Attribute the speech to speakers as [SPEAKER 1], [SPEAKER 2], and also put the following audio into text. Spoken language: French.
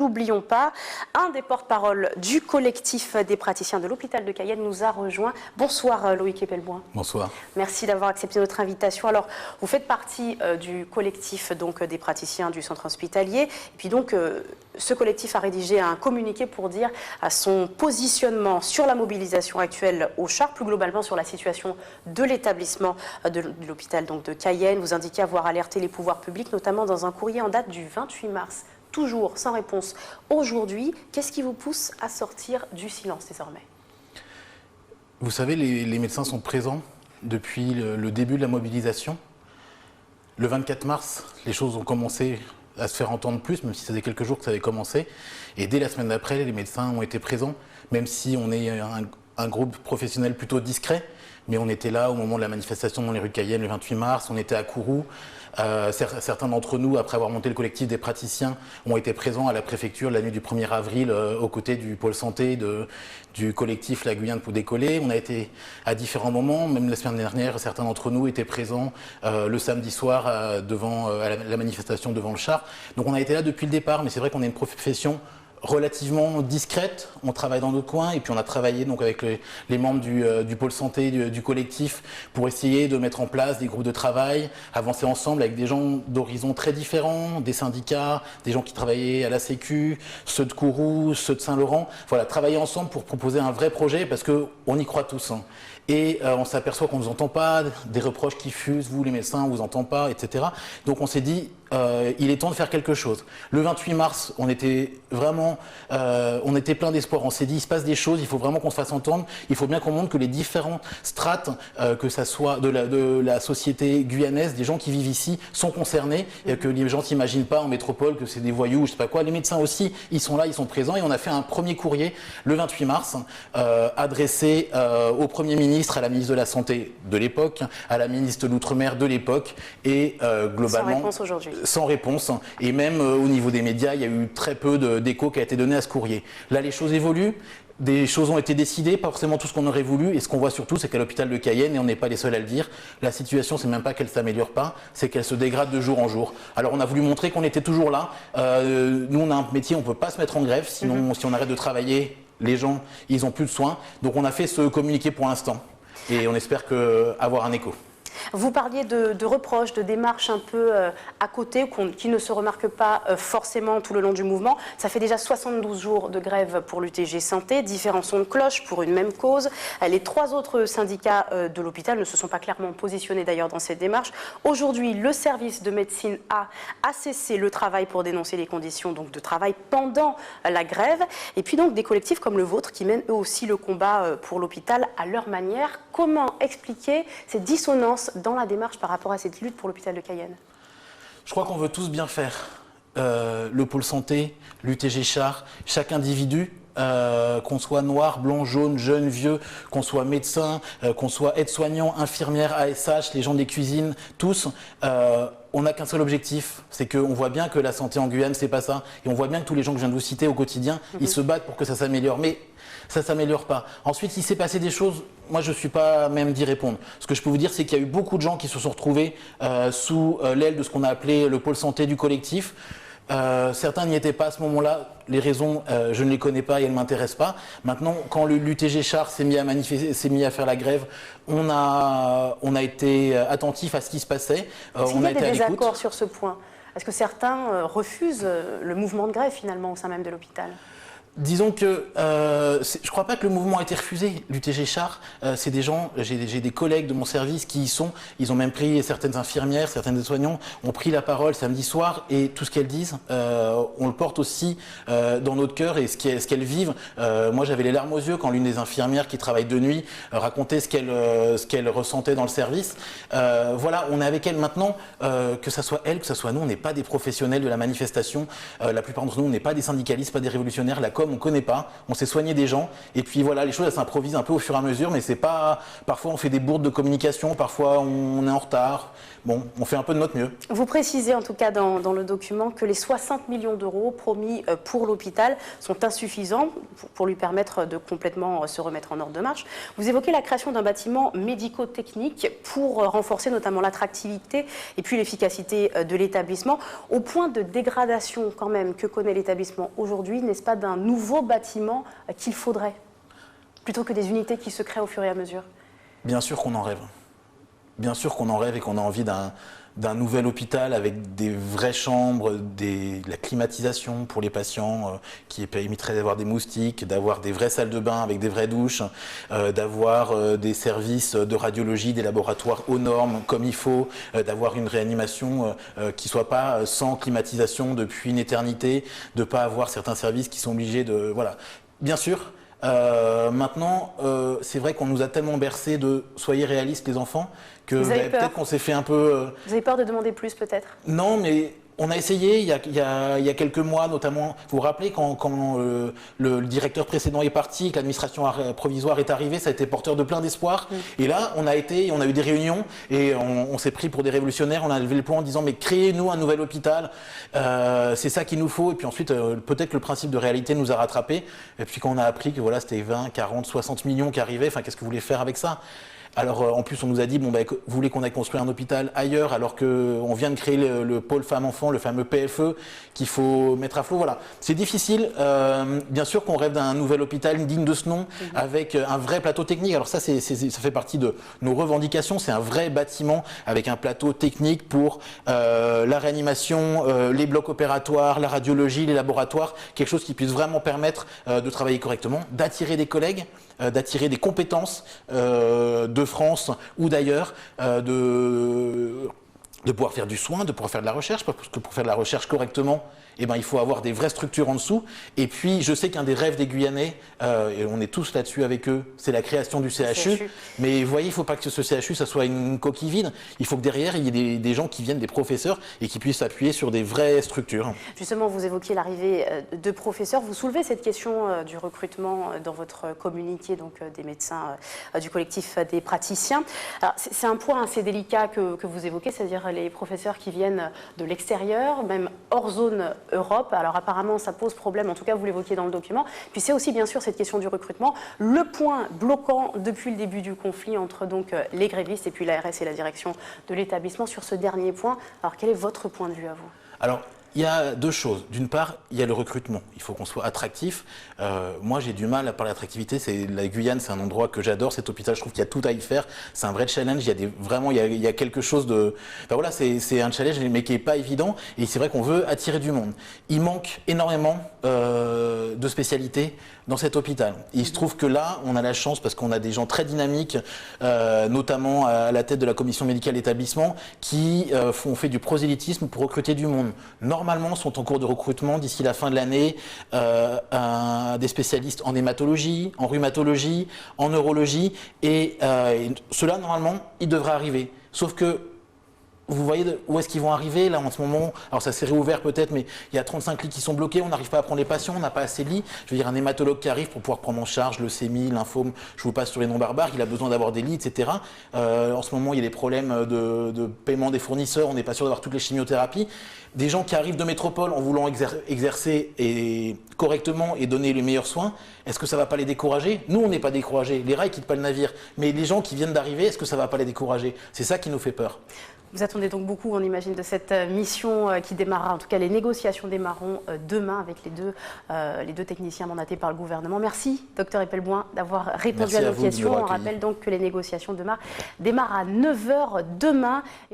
[SPEAKER 1] l'oublions pas. Un des porte-parole du collectif des praticiens de l'hôpital de Cayenne nous a rejoint. Bonsoir Loïc Epelboin.
[SPEAKER 2] Bonsoir.
[SPEAKER 1] Merci d'avoir accepté notre invitation. Alors, vous faites partie du collectif donc, des praticiens du centre hospitalier. Et puis donc, ce collectif a rédigé un communiqué pour dire à son positionnement sur la mobilisation actuelle au CHAR, plus globalement sur la situation de l'établissement de l'hôpital de Cayenne. Vous indiquez avoir alerté les pouvoirs publics, notamment dans un courrier en date du 28 mars. Toujours sans réponse aujourd'hui. Qu'est-ce qui vous pousse à sortir du silence désormais?
[SPEAKER 2] Vous savez, les médecins sont présents depuis le début de la mobilisation. Le 24 mars, les choses ont commencé à se faire entendre plus, même si ça faisait quelques jours que ça avait commencé. Et dès la semaine d'après, les médecins ont été présents, même si on est un groupe professionnel plutôt discret. Mais on était là au moment de la manifestation dans les rues de Cayenne le 28 mars, on était à Kourou. Certains d'entre nous, après avoir monté le collectif des praticiens, ont été présents à la préfecture la nuit du 1er avril aux côtés du pôle santé du collectif La Guyane pour décoller. On a été à différents moments, même la semaine dernière, certains d'entre nous étaient présents le samedi soir devant la manifestation devant le CHAR. Donc on a été là depuis le départ, mais c'est vrai qu'on est une profession relativement discrète, on travaille dans notre coin et puis on a travaillé donc avec les membres du pôle santé du collectif pour essayer de mettre en place des groupes de travail, avancer ensemble avec des gens d'horizons très différents, des syndicats, des gens qui travaillaient à la Sécu, ceux de Kourou, ceux de Saint-Laurent, voilà, travailler ensemble pour proposer un vrai projet parce qu'on y croit tous. Hein. Et on s'aperçoit qu'on ne nous entend pas, des reproches qui fusent, vous les médecins, on ne vous entend pas, etc. Donc on s'est dit, il est temps de faire quelque chose. Le 28 mars, on était vraiment, on était plein d'espoir. On s'est dit, il se passe des choses, il faut vraiment qu'on se fasse entendre. Il faut bien qu'on montre que les différentes strates, que ça soit de la société guyanaise, des gens qui vivent ici, sont concernés, et que les gens ne s'imaginent pas en métropole que c'est des voyous, je sais pas quoi. Les médecins aussi, ils sont là, ils sont présents. Et on a fait un premier courrier le 28 mars, adressé au Premier ministre, à la ministre de la Santé de l'époque, à la ministre de l'Outre-mer de l'époque, et globalement
[SPEAKER 1] sans réponse aujourd'hui.
[SPEAKER 2] Sans réponse. Et même au niveau des médias, il y a eu très peu d'écho qui a été donné à ce courrier. Là, les choses évoluent. Des choses ont été décidées, pas forcément tout ce qu'on aurait voulu. Et ce qu'on voit surtout, c'est qu'à l'hôpital de Cayenne, et on n'est pas les seuls à le dire, la situation, c'est même pas qu'elle s'améliore pas, c'est qu'elle se dégrade de jour en jour. Alors on a voulu montrer qu'on était toujours là. Nous, on a un métier, on peut pas se mettre en grève, sinon si on arrête de travailler, les gens, ils ont plus de soins. Donc on a fait ce communiqué pour l'instant. Et on espère avoir un écho.
[SPEAKER 1] Vous parliez de reproches, de démarches un peu à côté, qui ne se remarquent pas forcément tout le long du mouvement. Ça fait déjà 72 jours de grève pour l'UTG Santé, différents sons de cloche pour une même cause. Les 3 autres syndicats de l'hôpital ne se sont pas clairement positionnés d'ailleurs dans cette démarche. Aujourd'hui, le service de médecine a cessé le travail pour dénoncer les conditions donc, de travail pendant la grève. Et puis donc des collectifs comme le vôtre qui mènent eux aussi le combat pour l'hôpital à leur manière. Comment expliquer ces dissonances dans la démarche par rapport à cette lutte pour l'hôpital de Cayenne?
[SPEAKER 2] Je crois qu'on veut tous bien faire. Le pôle santé, l'UTG CHAR, chaque individu, qu'on soit noir, blanc, jaune, jeune, vieux, qu'on soit médecin, qu'on soit aide-soignant, infirmière, ASH, les gens des cuisines, tous, on n'a qu'un seul objectif, c'est qu'on voit bien que la santé en Guyane, c'est pas ça. Et on voit bien que tous les gens que je viens de vous citer au quotidien, ils se battent pour que ça s'améliore. Mais ça ne s'améliore pas. Ensuite, il s'est passé des choses, moi je ne suis pas même d'y répondre. Ce que je peux vous dire, c'est qu'il y a eu beaucoup de gens qui se sont retrouvés sous l'aile de ce qu'on a appelé le pôle santé du collectif. Certains n'y étaient pas à ce moment-là. Les raisons, je ne les connais pas et elles ne m'intéressent pas. Maintenant, quand l'UTG CHAR s'est mis à manifester, s'est mis à faire la grève, on a été attentif à ce qui se passait.
[SPEAKER 1] Est-ce qu'il y a des désaccords sur ce point? Est-ce que certains refusent le mouvement de grève finalement au sein même de l'hôpital?
[SPEAKER 2] Disons que je ne crois pas que le mouvement a été refusé. L'UTG CHAR, c'est des gens, j'ai des collègues de mon service qui y sont. Ils ont même pris, certaines infirmières, certaines soignants ont pris la parole samedi soir et tout ce qu'elles disent, on le porte aussi dans notre cœur et ce qu'elles vivent. Moi, j'avais les larmes aux yeux quand l'une des infirmières qui travaille de nuit racontait ce qu'elle ressentait dans le service. Voilà, on est avec elle maintenant, que ce soit elle, que ce soit nous, on n'est pas des professionnels de la manifestation. La plupart d'entre nous, on n'est pas des syndicalistes, pas des révolutionnaires. La com on ne connaît pas, on sait soigner des gens, et puis voilà, les choses elles s'improvisent un peu au fur et à mesure, mais c'est pas, parfois on fait des bourdes de communication, parfois on est en retard, bon, on fait un peu de notre mieux.
[SPEAKER 1] Vous précisez en tout cas dans le document que les 60 millions d'euros promis pour l'hôpital sont insuffisants pour lui permettre de complètement se remettre en ordre de marche. Vous évoquez la création d'un bâtiment médico-technique pour renforcer notamment l'attractivité et puis l'efficacité de l'établissement, au point de dégradation quand même que connaît l'établissement aujourd'hui, n'est-ce pas, d'un nouveau bâtiment qu'il faudrait, plutôt que des unités qui se créent au fur et à mesure?
[SPEAKER 2] Bien sûr qu'on en rêve. Bien sûr qu'on en rêve et qu'on a envie d'un nouvel hôpital avec des vraies chambres, de la climatisation pour les patients qui permettrait d'avoir des moustiques, d'avoir des vraies salles de bain avec des vraies douches, d'avoir des services de radiologie, des laboratoires aux normes comme il faut, d'avoir une réanimation qui ne soit pas sans climatisation depuis une éternité, de ne pas avoir certains services qui sont obligés de... Voilà. Bien sûr. Maintenant, c'est vrai qu'on nous a tellement bercé de soyez réalistes les enfants que peut-être qu'on s'est fait un peu.
[SPEAKER 1] Vous avez peur de demander plus peut-être?
[SPEAKER 2] Non, mais on a essayé il y a quelques mois, notamment. Vous vous rappelez quand le directeur précédent est parti, que l'administration provisoire est arrivée, ça a été porteur de plein d'espoir. Et là, on a eu des réunions et on s'est pris pour des révolutionnaires. On a levé le poing en disant mais créez-nous un nouvel hôpital, c'est ça qu'il nous faut. Et puis ensuite, peut-être que le principe de réalité nous a rattrapés. Et puis quand on a appris que voilà, c'était 20, 40, 60 millions qui arrivaient, enfin qu'est-ce que vous voulez faire avec ça? Alors en plus on nous a dit, bon, vous voulez qu'on aille construire un hôpital ailleurs alors qu'on vient de créer le pôle femmes-enfants, le fameux PFE qu'il faut mettre à flot. Voilà, c'est difficile. Bien sûr qu'on rêve d'un nouvel hôpital digne de ce nom, avec un vrai plateau technique. Alors ça fait partie de nos revendications. C'est un vrai bâtiment avec un plateau technique pour la réanimation, les blocs opératoires, la radiologie, les laboratoires. Quelque chose qui puisse vraiment permettre de travailler correctement, d'attirer des collègues, d'attirer des compétences de France ou d'ailleurs, de pouvoir faire du soin, de pouvoir faire de la recherche, parce que pour faire de la recherche correctement, eh ben, il faut avoir des vraies structures en dessous. Et puis, je sais qu'un des rêves des Guyanais, et on est tous là-dessus avec eux, c'est la création du CHU. Mais vous voyez, il ne faut pas que ce CHU, ça soit une coquille vide. Il faut que derrière, il y ait des gens qui viennent, des professeurs, et qui puissent s'appuyer sur des vraies structures.
[SPEAKER 1] Justement, vous évoquiez l'arrivée de professeurs. Vous soulevez cette question du recrutement dans votre communiqué donc, des médecins du collectif des praticiens. C'est un point assez délicat que vous évoquez, c'est-à-dire les professeurs qui viennent de l'extérieur, même hors zone Europe. Alors apparemment, ça pose problème, en tout cas vous l'évoquiez dans le document. Puis c'est aussi bien sûr cette question du recrutement, le point bloquant depuis le début du conflit entre donc les grévistes et puis l'ARS et la direction de l'établissement sur ce dernier point. Alors quel est votre point de vue à vous?
[SPEAKER 2] Alors, il y a deux choses. D'une part, il y a le recrutement. Il faut qu'on soit attractif. Moi, j'ai du mal à parler d'attractivité. La Guyane, c'est un endroit que j'adore. Cet hôpital, je trouve qu'il y a tout à y faire. C'est un vrai challenge. Il y a quelque chose de... Enfin voilà, c'est un challenge, mais qui n'est pas évident. Et c'est vrai qu'on veut attirer du monde. Il manque énormément de spécialités dans cet hôpital. Et il se trouve que là, on a la chance, parce qu'on a des gens très dynamiques, notamment à la tête de la commission médicale d'établissement, qui ont fait du prosélytisme pour recruter du monde. Normalement, sont en cours de recrutement d'ici la fin de l'année des spécialistes en hématologie, en rhumatologie, en neurologie. Et cela, normalement, il devrait arriver. Sauf que vous voyez où est-ce qu'ils vont arriver là en ce moment? Alors ça s'est réouvert peut-être, mais il y a 35 lits qui sont bloqués, on n'arrive pas à prendre les patients, on n'a pas assez de lits. Je veux dire, un hématologue qui arrive pour pouvoir prendre en charge leucémie, lymphome, je vous passe sur les noms barbares, il a besoin d'avoir des lits, etc. En ce moment, il y a des problèmes de paiement des fournisseurs, on n'est pas sûr d'avoir toutes les chimiothérapies. Des gens qui arrivent de métropole en voulant exercer correctement et donner les meilleurs soins, est-ce que ça ne va pas les décourager? Nous, on n'est pas découragés, les rails ne quittent pas le navire, mais les gens qui viennent d'arriver, est-ce que ça ne va pas les décourager? C'est ça qui nous fait peur.
[SPEAKER 1] Vous attendez donc beaucoup, on imagine, de cette mission qui démarrera, en tout cas les négociations démarreront demain avec les deux techniciens mandatés par le gouvernement. Merci, Dr Epelboin, d'avoir répondu à nos questions. On rappelle donc que les négociations démarrent à 9 h demain.